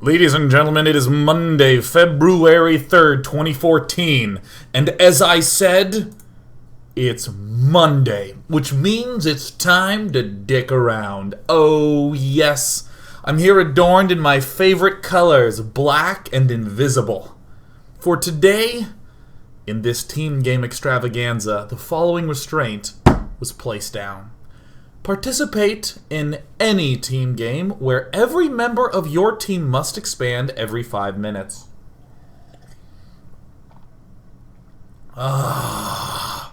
Ladies and gentlemen, it is Monday, February 3rd, 2014, and as I said, it's Monday, which means it's time to dick around. Oh yes, I'm here adorned in my favorite colors, black and invisible. For today, in this team game extravaganza, the following restraint was placed down. Participate in any team game where every member of your team must expand every 5 minutes. The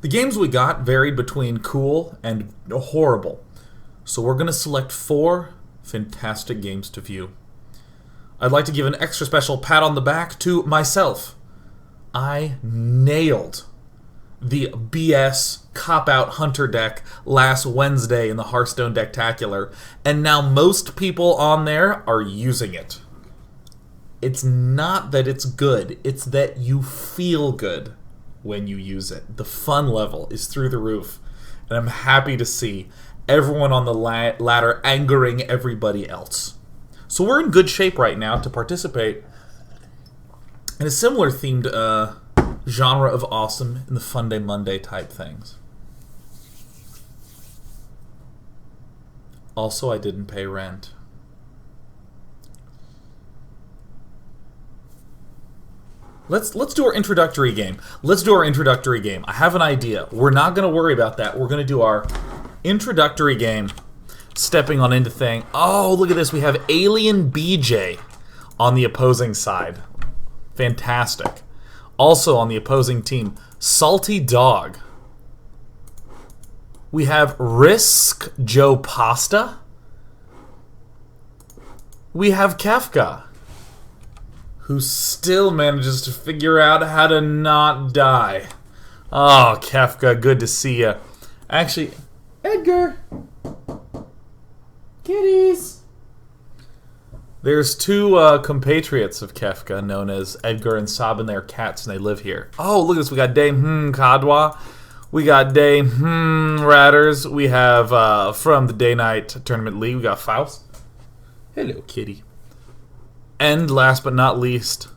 games we got varied between cool and horrible, so we're going to select 4 fantastic games to view. I'd like to give an extra special pat on the back to myself. I nailed the BS cop-out hunter deck last Wednesday in the Hearthstone Decktacular, and now most people on there are using it. It's not that it's good, it's that you feel good when you use it. The fun level is through the roof, and I'm happy to see everyone on the ladder angering everybody else. So we're in good shape right now to participate in a similar themed genre of awesome in the Funday Monday type things. Also, I didn't pay rent. Let's do our introductory game. I have an idea. We're not going to worry about that. We're going to do our introductory game, stepping on into thing. Oh, look at this. We have Alien BJ on the opposing side. Fantastic. Also on the opposing team, Salty Dog. We have Risk Joe Pasta. We have Kefka, who still manages to figure out how to not die. Oh, Kefka, good to see ya. Actually, Edgar! Kitties! There's 2 compatriots of Kefka known as Edgar and Sabin. They're cats and they live here. Oh, look at this. We got Day Kadwa. We got Day Ratters. We have from the Day-Night Tournament League, we got Faust. Hello, kitty. And last but not least,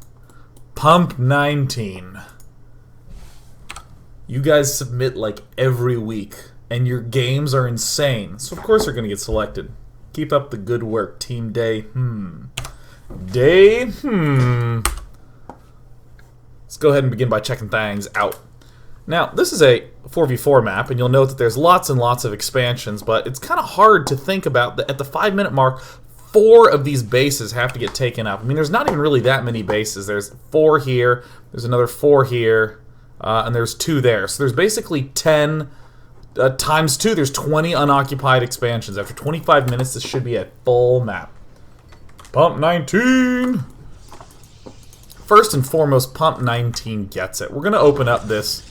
Pump 19. You guys submit like every week, and your games are insane. So of course you're going to get selected. Keep up the good work, Team Day. Let's go ahead and begin by checking things out. Now, this is a 4v4 map, and you'll note that there's lots and lots of expansions, but it's kind of hard to think about that at the 5-minute mark. 4 of these bases have to get taken up. I mean, there's not even really that many bases. There's 4 here, there's another 4 here, and there's 2 there. So there's basically 10 times 2. There's 20 unoccupied expansions. After 25 minutes, this should be a full map. Pump 19! First and foremost, Pump 19 gets it. We're going to open up this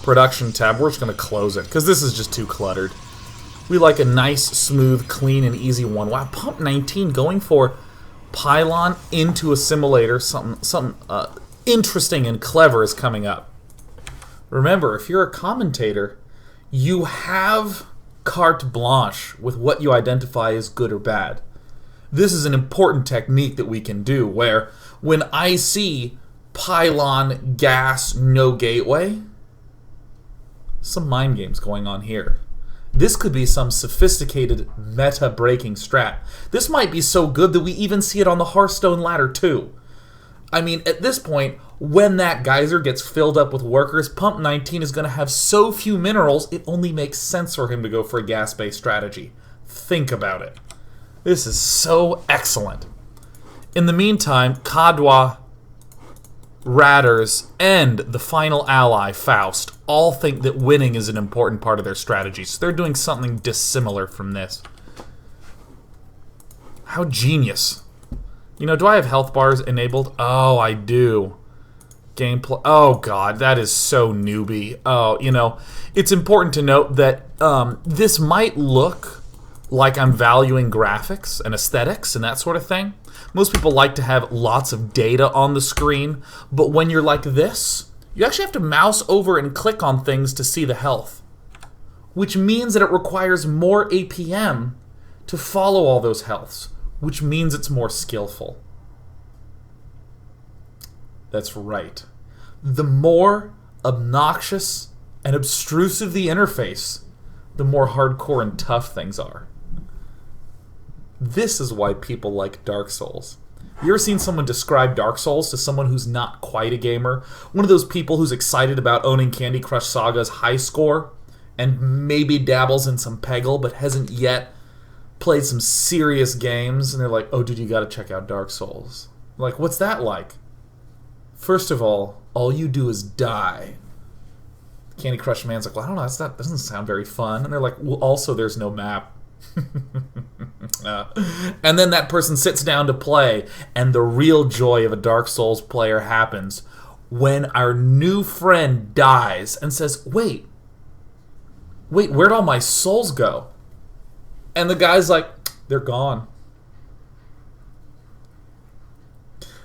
production tab. We're just going to close it, because this is just too cluttered. We like a nice, smooth, clean, and easy one. Wow, Pump 19 going for Pylon into Assimilator. Something interesting and clever is coming up. Remember, if you're a commentator, you have carte blanche with what you identify as good or bad. This is an important technique that we can do, where when I see Pylon, Gas, no gateway, some mind games going on here. This could be some sophisticated meta-breaking strat. This might be so good that we even see it on the Hearthstone ladder too. I mean, at this point, when that geyser gets filled up with workers, Pump 19 is going to have so few minerals, it only makes sense for him to go for a gas-based strategy. Think about it. This is so excellent. In the meantime, Kadwa, Ratters, and the final ally, Faust, all think that winning is an important part of their strategy, so they're doing something dissimilar from this. How genius. You know, do I have health bars enabled? Oh, I do. Gameplay. Oh, God, that is so newbie. Oh, you know, it's important to note that this might look like I'm valuing graphics and aesthetics and that sort of thing. Most people like to have lots of data on the screen, but when you're like this, you actually have to mouse over and click on things to see the health, which means that it requires more APM to follow all those healths. which means it's more skillful. That's right. The more obnoxious and obtrusive the interface, the more hardcore and tough things are. This is why people like Dark Souls. You ever seen someone describe Dark Souls to someone who's not quite a gamer? One of those people who's excited about owning Candy Crush Saga's high score and maybe dabbles in some Peggle but hasn't yet played some serious games, and they're like, oh dude, you gotta check out Dark Souls. Like, what's that like? First of all you do is die. Candy Crush man's like, well, I don't know, that doesn't sound very fun. And they're like, well, also there's no map. And then that person sits down to play, and the real joy of a Dark Souls player happens when our new friend dies and says, wait, where'd all my souls go? And the guy's like, they're gone.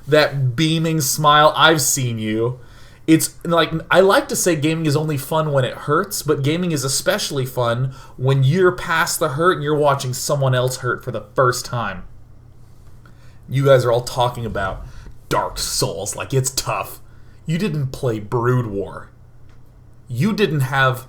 That beaming smile, I've seen you. It's like, I like to say gaming is only fun when it hurts, but gaming is especially fun when you're past the hurt and you're watching someone else hurt for the first time. You guys are all talking about Dark Souls like it's tough. You didn't play Brood War. You didn't have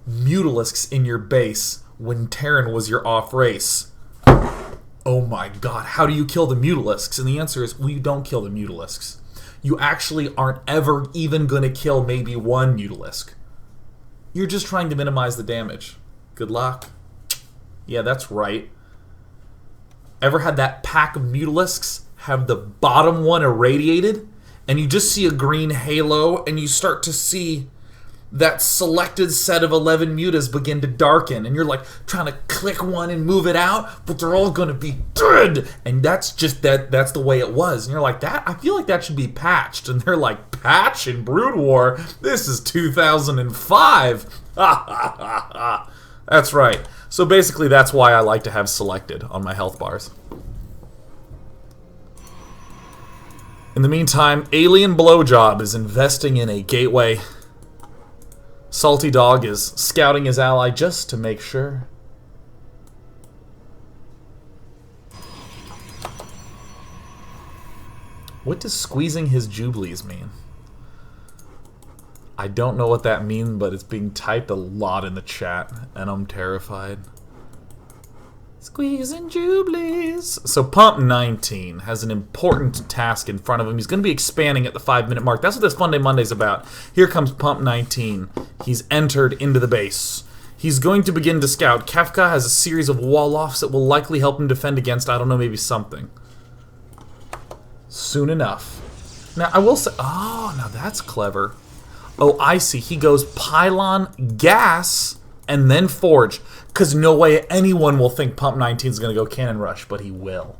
Mutalisks in your base when Terran was your off race. Oh my god, how do you kill the Mutalisks? And the answer is, well, you don't kill the Mutalisks. You actually aren't ever even going to kill maybe one Mutalisk. You're just trying to minimize the damage. Good luck. Yeah, that's right. Ever had that pack of Mutalisks have the bottom one irradiated, and you just see a green halo, and you start to see that selected set of 11 mutas begin to darken, and you're like trying to click one and move it out, but they're all going to be dead. And that's just that's the way it was. And you're like, that I feel like that should be patched. And they're like, patch in Brood War? This is 2005. That's right. So basically that's why I like to have selected on my health bars. In the meantime, Alien Blowjob is investing in a gateway. Salty Dog is scouting his ally just to make sure. What does squeezing his jubilees mean? I don't know what that means, but it's being typed a lot in the chat, and I'm terrified. Squeezing jubilees. So Pump 19 has an important task in front of him. He's going to be expanding at the 5-minute mark. That's what this Funday Monday's about. Here comes Pump 19. He's entered into the base. He's going to begin to scout. Kefka has a series of wall-offs that will likely help him defend against, I don't know, maybe something. Soon enough. Now, I will say... Oh, now that's clever. Oh, I see. He goes Pylon, Gas, and then Forge. Because no way anyone will think Pump 19 is going to go Cannon Rush, but he will.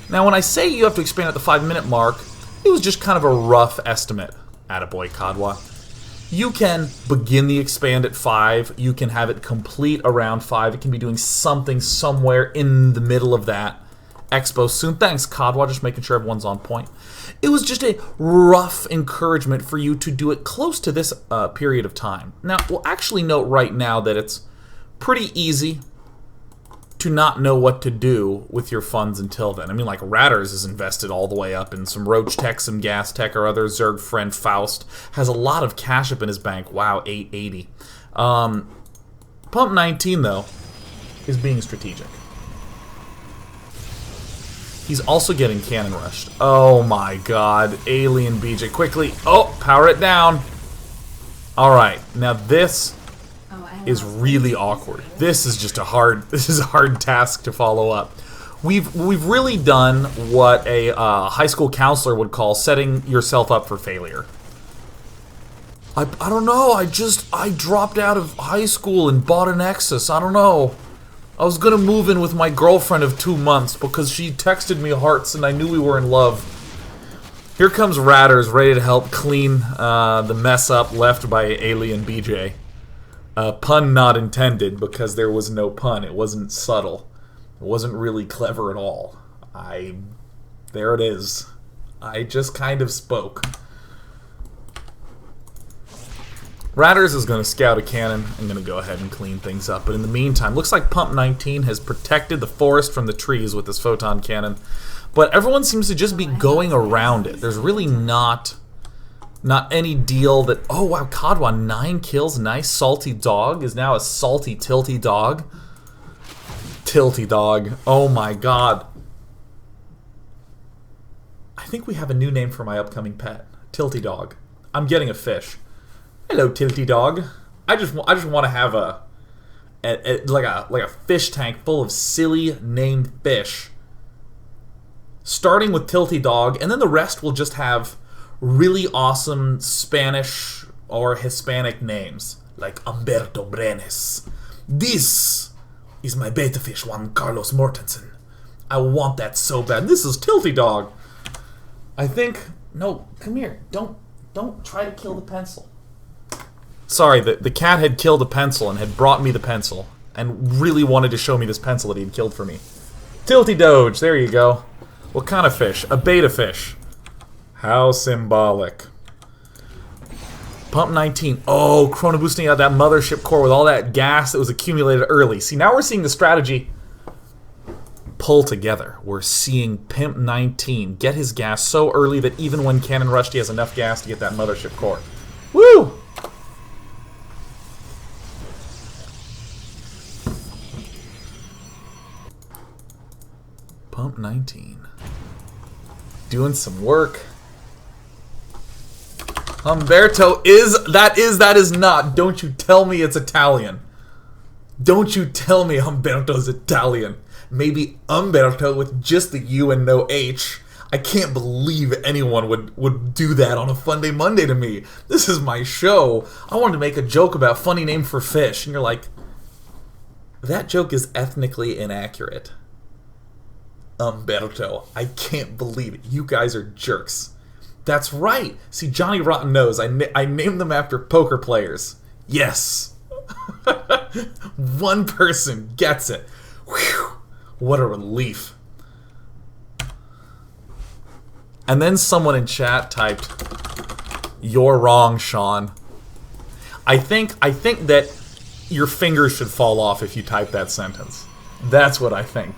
Now, when I say you have to expand at the 5-minute mark, it was just kind of a rough estimate. Attaboy, Kadwa. You can begin the expand at 5. You can have it complete around 5. It can be doing something somewhere in the middle of that. Expo soon. Thanks, Kadwa, just making sure everyone's on point. It was just a rough encouragement for you to do it close to this period of time. Now, we'll actually note right now that it's pretty easy to not know what to do with your funds until then. I mean, like, Ratters is invested all the way up in some Roach Tech, some Gas Tech, or other. Zerg friend Faust has a lot of cash up in his bank. Wow, 880. Pump 19, though, is being strategic. He's also getting cannon rushed. Oh my god. Alien BJ. Quickly. Oh, power it down. Alright. Now this is really awkward. This is just a hard task to follow up. We've really done what a high school counselor would call setting yourself up for failure. I don't know. I dropped out of high school and bought an Nexus. I don't know. I was gonna move in with my girlfriend of 2 months because she texted me hearts and I knew we were in love. Here comes Ratters, ready to help clean the mess up left by Alien BJ. Pun not intended, because there was no pun. It wasn't subtle. It wasn't really clever at all. There it is. I just kind of spoke. Ratters is going to scout a cannon. I'm going to go ahead and clean things up. But in the meantime, looks like Pump 19 has protected the forest from the trees with this photon cannon. But everyone seems to just be going around it. There's really not any deal that... Oh, wow, Kadwa, 9 kills. Nice. Salty Dog is now a Salty Tilty Dog. Tilty Dog. Oh, my God. I think we have a new name for my upcoming pet. Tilty Dog. I'm getting a fish. Hello, Tilty Dog. I just want to have like a fish tank full of silly named fish. Starting with Tilty Dog, and then the rest will just have really awesome Spanish or Hispanic names, like Humberto Brenes. This is my beta fish, Juan Carlos Mortensen. I want that so bad. This is Tilty Dog. I think... No, come here. Don't try to kill the pencil. Sorry, the cat had killed a pencil and had brought me the pencil, and really wanted to show me this pencil that he had killed for me. Tilty Doge, there you go. What kind of fish? A beta fish. How symbolic. Pump 19. Oh, chrono boosting out that mothership core with all that gas that was accumulated early. See, now we're seeing the strategy pull together. We're seeing Pimp 19 get his gas so early that even when Cannon rushed, he has enough gas to get that mothership core. Woo! Pump 19. Doing some work. Humberto that is not. Don't you tell me it's Italian. Don't you tell me Humberto's Italian. Maybe Umberto with just the U and no H. I can't believe anyone would do that on a Funday Monday to me. This is my show. I wanted to make a joke about funny name for fish, and you're like, that joke is ethnically inaccurate. Umberto. I can't believe it. You guys are jerks. That's right. See, Johnny Rotten knows. I named them after poker players. Yes. One person gets it. Whew. What a relief. And then someone in chat typed, "You're wrong, Sean." I think that your fingers should fall off if you type that sentence. That's what I think.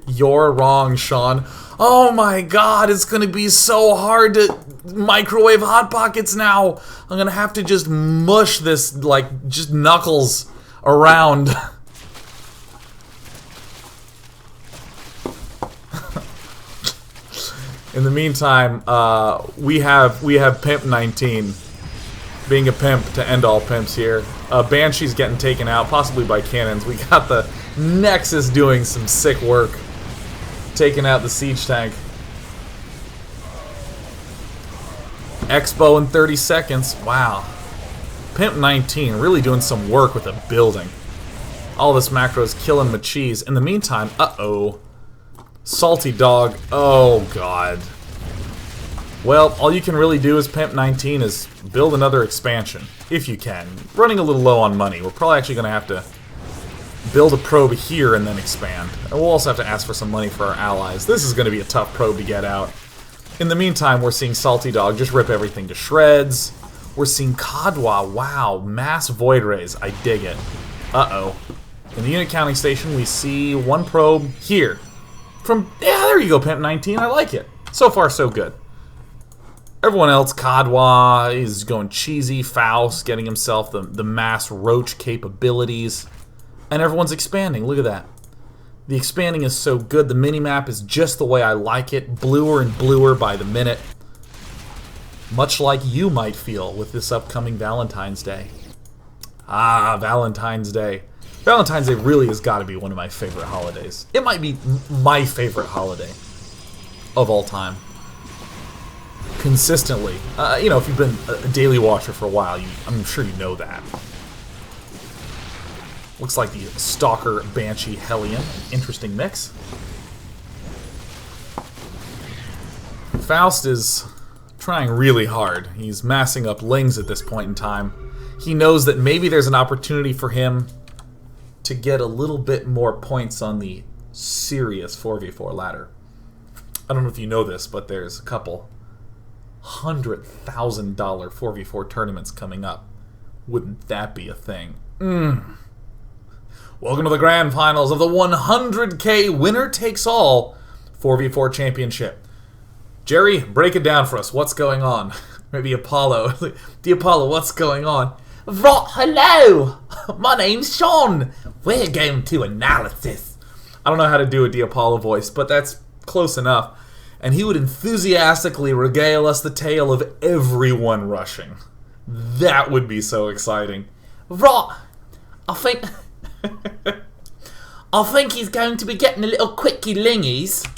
You're wrong, Sean. Oh my god, it's gonna be so hard to microwave Hot Pockets now. I'm gonna have to just mush this, like, just knuckles around. In the meantime, we have Pimp 19 being a pimp to end all pimps here. Banshee's getting taken out, possibly by cannons. We got the Nexus doing some sick work, taking out the siege tank. Expo in 30 seconds. Wow. Pimp 19 really doing some work with a building. All this macro is killing my cheese. In the meantime, uh-oh. Salty Dog. Oh, God. Well, all you can really do as Pimp 19 is build another expansion, if you can. Running a little low on money. We're probably actually going to have to build a probe here and then expand. And we'll also have to ask for some money for our allies. This is going to be a tough probe to get out. In the meantime, we're seeing Salty Dog just rip everything to shreds. We're seeing Kadwa. Wow, mass Void Rays. I dig it. Uh-oh. In the unit counting station, we see one probe here. Yeah, there you go, Pimp 19. I like it. So far, so good. Everyone else, Kadwa is going cheesy. Faust getting himself the mass roach capabilities. And everyone's expanding. Look at that. The expanding is so good. The minimap is just the way I like it. Bluer and bluer by the minute. Much like you might feel with this upcoming Valentine's Day. Ah, Valentine's Day. Valentine's Day really has got to be one of my favorite holidays. It might be my favorite holiday of all time. Consistently. You know, if you've been a daily watcher for a while, I'm sure you know that. Looks like the Stalker Banshee Hellion. Interesting mix. Faust is trying really hard. He's massing up Lings at this point in time. He knows that maybe there's an opportunity for him to get a little bit more points on the serious 4v4 ladder. I don't know if you know this, but there's a couple $100,000 4v4 tournaments coming up. Wouldn't that be a thing? Welcome to the grand finals of the 100K winner-takes-all 4v4 championship. Jerry, break it down for us. What's going on? Maybe Apollo. The Apollo, what's going on? Right, hello! My name's Sean. We're going to analysis. I don't know how to do a Diapollo voice, but that's close enough. And he would enthusiastically regale us the tale of everyone rushing. That would be so exciting. Right, I think he's going to be getting a little quickie lingies.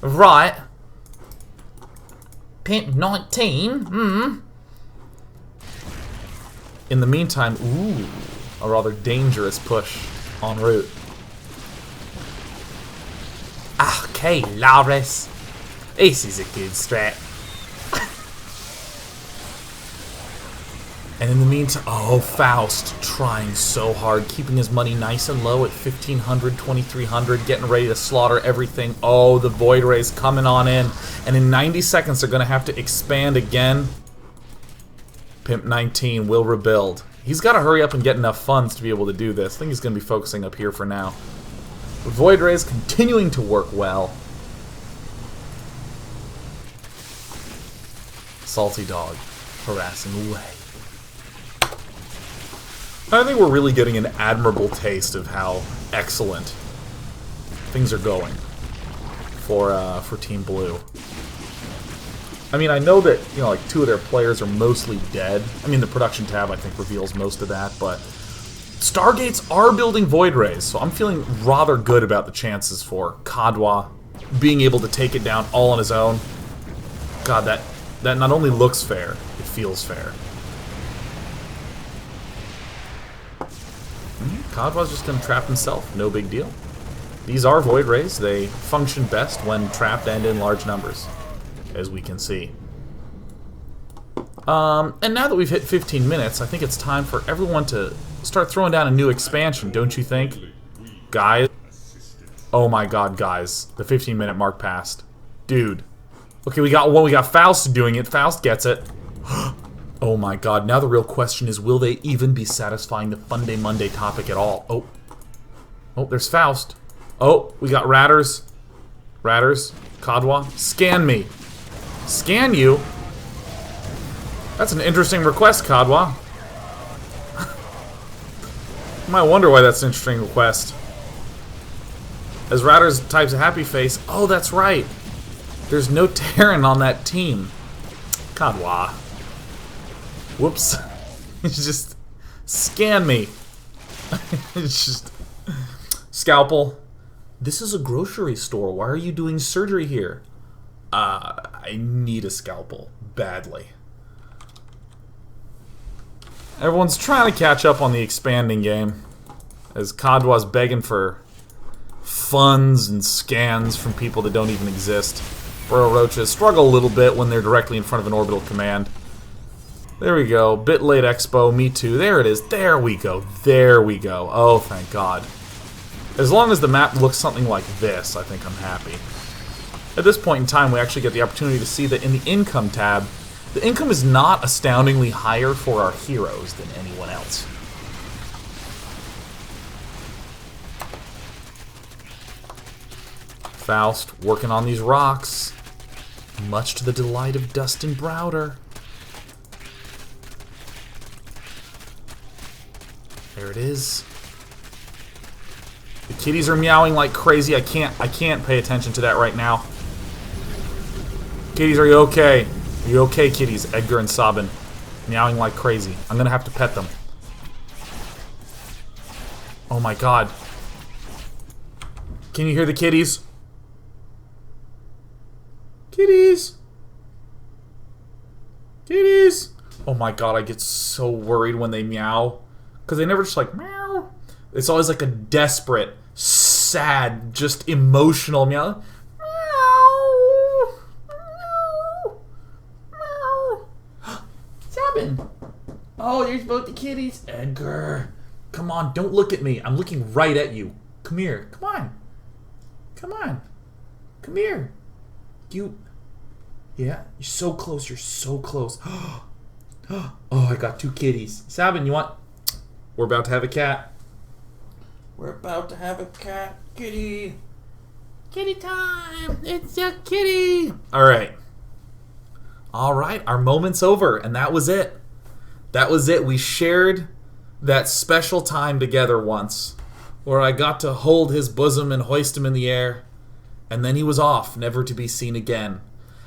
Right. Pimp 19, In the meantime, ooh, a rather dangerous push en route. Okay, Laris. This is a good strat. And in the meantime, oh, Faust trying so hard, keeping his money nice and low at 1,500, 2,300, getting ready to slaughter everything. Oh, the Void Rays coming on in. And in 90 seconds, they're going to have to expand again. Pimp 19 will rebuild. He's got to hurry up and get enough funds to be able to do this. I think he's going to be focusing up here for now. The Void Rays continuing to work well. Salty Dog harassing away. I think we're really getting an admirable taste of how excellent things are going for Team Blue. I mean, I know that, you know, like 2 of their players are mostly dead. I mean, the production tab, I think, reveals most of that, but Stargates are building Void Rays, so I'm feeling rather good about the chances for Kadwa being able to take it down all on his own. God, that not only looks fair, it feels fair. Kadwa's just going to trap himself. No big deal. These are Void Rays. They function best when trapped and in large numbers, as we can see. And now that we've hit 15 minutes, I think it's time for everyone to start throwing down a new expansion, don't you think? Guys? Oh my god, guys. The 15-minute mark passed. Dude. Okay, we got one. We got Faust doing it. Faust gets it. Oh my god, now the real question is, will they even be satisfying the Funday Monday topic at all? Oh. Oh, there's Faust. Oh, we got Ratters. Ratters. Kadwa. Scan me. Scan you? That's an interesting request, Kadwa. You might wonder why that's an interesting request. As Ratters types a happy face, oh, that's right. There's no Terran on that team. Kadwa. Whoops. It's just... Scan me. It's just... Scalpel. This is a grocery store. Why are you doing surgery here? I need a scalpel. Badly. Everyone's trying to catch up on the expanding game. As Kadwa's begging for funds and scans from people that don't even exist. Burrow Roaches struggle a little bit when they're directly in front of an orbital command. There we go. Bit late expo. Me too. There it is. There we go. There we go. Oh, thank God. As long as the map looks something like this, I think I'm happy. At this point in time, we actually get the opportunity to see that in the income tab, the income is not astoundingly higher for our heroes than anyone else. Faust working on these rocks, much to the delight of Dustin Browder. There it is. The kitties are meowing like crazy. I can't pay attention to that right now. Kitties, are you okay? Are you okay, kitties? Edgar and Sabin meowing like crazy. I'm gonna have to pet them. Oh my god. Can you hear the kitties? Kitties! Kitties! Oh my god, I get so worried when they meow. Because they never just like meow. It's always like a desperate, sad, just emotional meow. Meow! Meow! Meow! Sabin! Oh, there's both the kitties. Edgar. Come on, don't look at me. I'm looking right at you. Come here. Come on. Come on. Come here. You Yeah, you're so close. You're so close. Oh, I got 2 kitties. Sabin, you want? We're about to have a cat. We're about to have a cat. Kitty. Kitty time. It's a kitty. All right. All right. Our moment's over, and that was it. That was it. We shared that special time together once, where I got to hold his bosom and hoist him in the air, and then he was off, never to be seen again.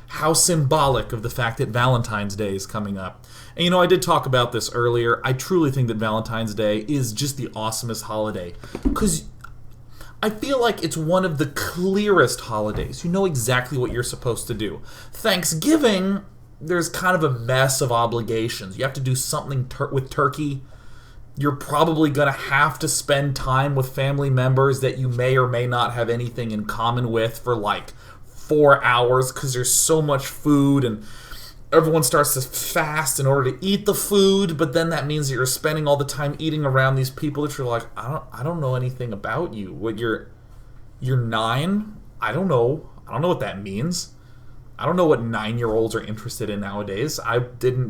How symbolic of the fact that Valentine's Day is coming up. And you know, I did talk about this earlier. I truly think that Valentine's Day is just the awesomest holiday, because I feel like it's one of the clearest holidays. You know exactly what you're supposed to do. Thanksgiving, there's kind of a mess of obligations. You have to do something with turkey. You're probably going to have to spend time with family members that you may or may not have anything in common with for like 4 hours, because there's so much food and everyone starts to fast in order to eat the food, but then that means that you're spending all the time eating around these people that you're like, I don't know anything about you. What, you're 9? I don't know what that means. I don't know what 9-year-olds are interested in nowadays.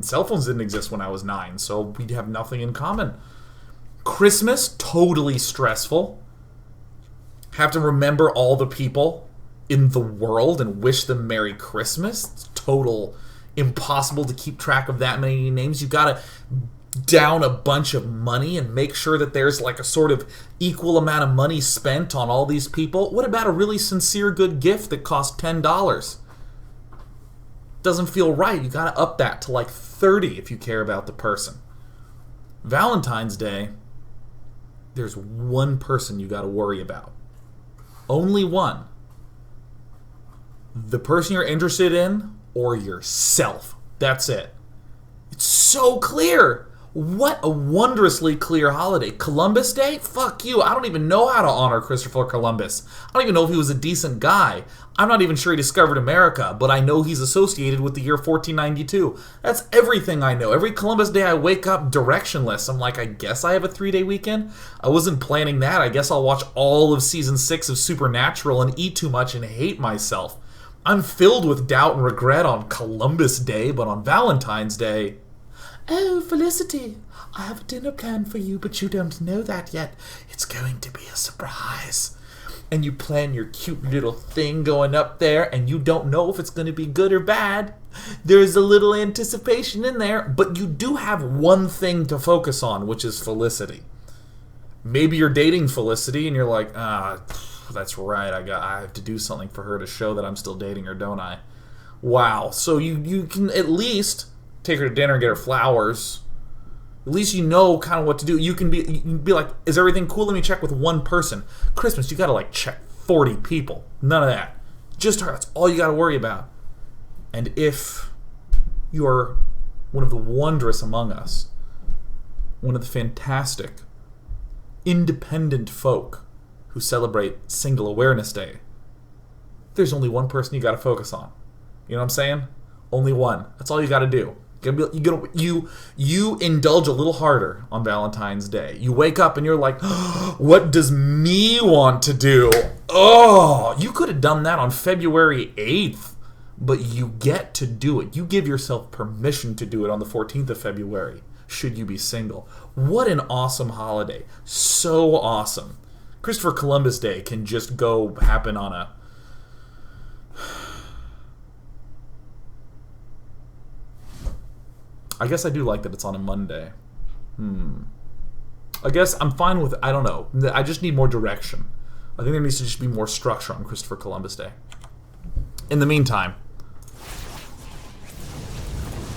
Cell phones didn't exist when I was 9, so we'd have nothing in common. Christmas, totally stressful. Have to remember all the people in the world and wish them Merry Christmas. It's total impossible to keep track of that many names. You've got to down a bunch of money and make sure that there's like a sort of equal amount of money spent on all these people. What about a really sincere good gift that costs $10? Doesn't feel right. You got to up that to like 30 if you care about the person. Valentine's Day, there's one person you got to worry about. Only one. The person you're interested in or yourself. That's it. It's so clear. What a wondrously clear holiday. Columbus Day? Fuck you. I don't even know how to honor Christopher Columbus. I don't even know if he was a decent guy. I'm not even sure he discovered America, but I know he's associated with the year 1492. That's everything I know. Every Columbus Day I wake up directionless. I'm like, I guess I have a 3-day weekend? I wasn't planning that. I guess I'll watch all of season 6 of Supernatural and eat too much and hate myself. I'm filled with doubt and regret on Columbus Day, but on Valentine's Day... Oh, Felicity, I have a dinner planned for you, but you don't know that yet. It's going to be a surprise. And you plan your cute little thing going up there, and you don't know if it's going to be good or bad. There's a little anticipation in there, but you do have one thing to focus on, which is Felicity. Maybe you're dating Felicity, and you're like, that's right, I have to do something for her to show that I'm still dating her, don't I? Wow. So you can at least take her to dinner and get her flowers. At least you know kind of what to do. You can be like, is everything cool? Let me check with one person. Christmas, you gotta like check 40 people. None of that. Just her. That's all you gotta worry about. And if you are one of the wondrous among us, one of the fantastic, independent folk who celebrate Single Awareness Day, there's only one person you gotta focus on. You know what I'm saying? Only one. That's all you gotta do. You indulge a little harder on Valentine's Day. You wake up and you're like, what does me want to do? Oh, you could have done that on February 8th, but you get to do it. You give yourself permission to do it on the 14th of February, should you be single. What an awesome holiday. So awesome. Christopher Columbus Day can just go happen on a... I guess I do like that it's on a Monday. I guess I'm fine with it. I don't know. I just need more direction. I think there needs to just be more structure on Christopher Columbus Day. In the meantime,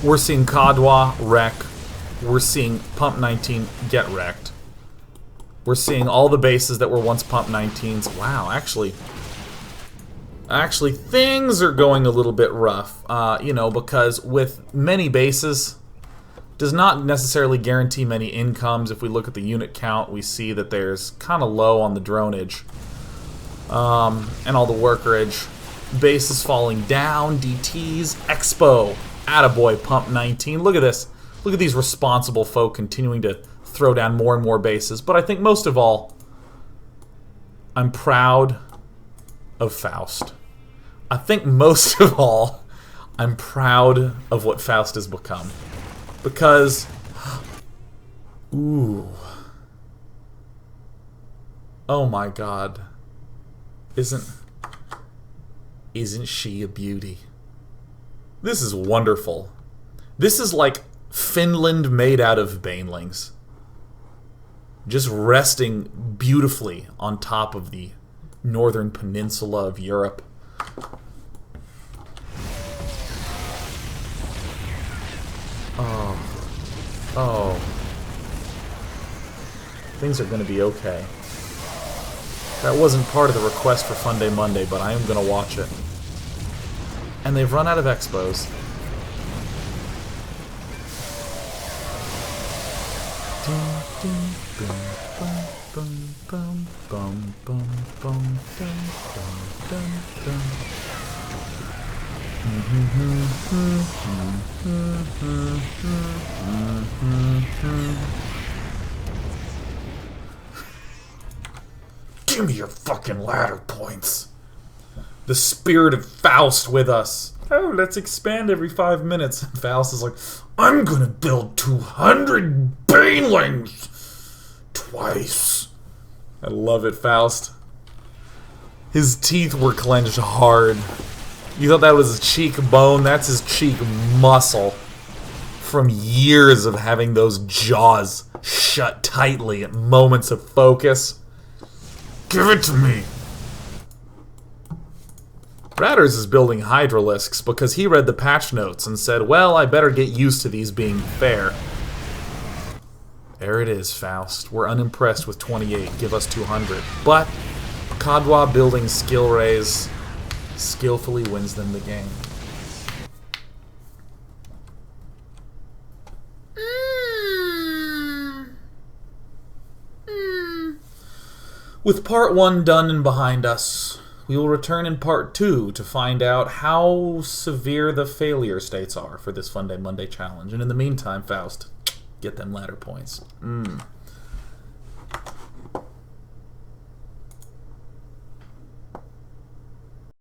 we're seeing Kadwa wreck. We're seeing Pump 19 get wrecked. We're seeing all the bases that were once Pump 19s. Wow, actually, things are going a little bit rough. Because with many bases, does not necessarily guarantee many incomes. If we look at the unit count, we see that there's kind of low on the dronage and all the workerage. Bases falling down, DTs, Expo, attaboy, Pump 19. Look at this. Look at these responsible folk continuing to throw down more and more bases. But I think most of all, I'm proud of Faust. I think most of all, I'm proud of what Faust has become. Because... Ooh. Oh my god. Isn't she a beauty? This is wonderful. This is like Finland made out of banelings. Just resting beautifully on top of the northern peninsula of Europe. Oh. Things are going to be okay. That wasn't part of the request for Funday Monday, but I am going to watch it. And they've run out of expos. Give me your fucking ladder points. The spirit of Faust with us. Oh, let's expand every 5 minutes. And Faust is like, I'm gonna build 200 banelings twice. I love it, Faust. His teeth were clenched hard. You thought that was his cheekbone? That's his cheek muscle. From years of having those jaws shut tightly at moments of focus. Give it to me! Ratters is building Hydralisks because he read the patch notes and said, well, I better get used to these being fair. There it is, Faust. We're unimpressed with 28. Give us 200. But Kadwa building skill raise skillfully wins them the game. With part 1 done and behind us, we will return in part 2 to find out how severe the failure states are for this Funday Monday challenge. And in the meantime, Faust, get them ladder points.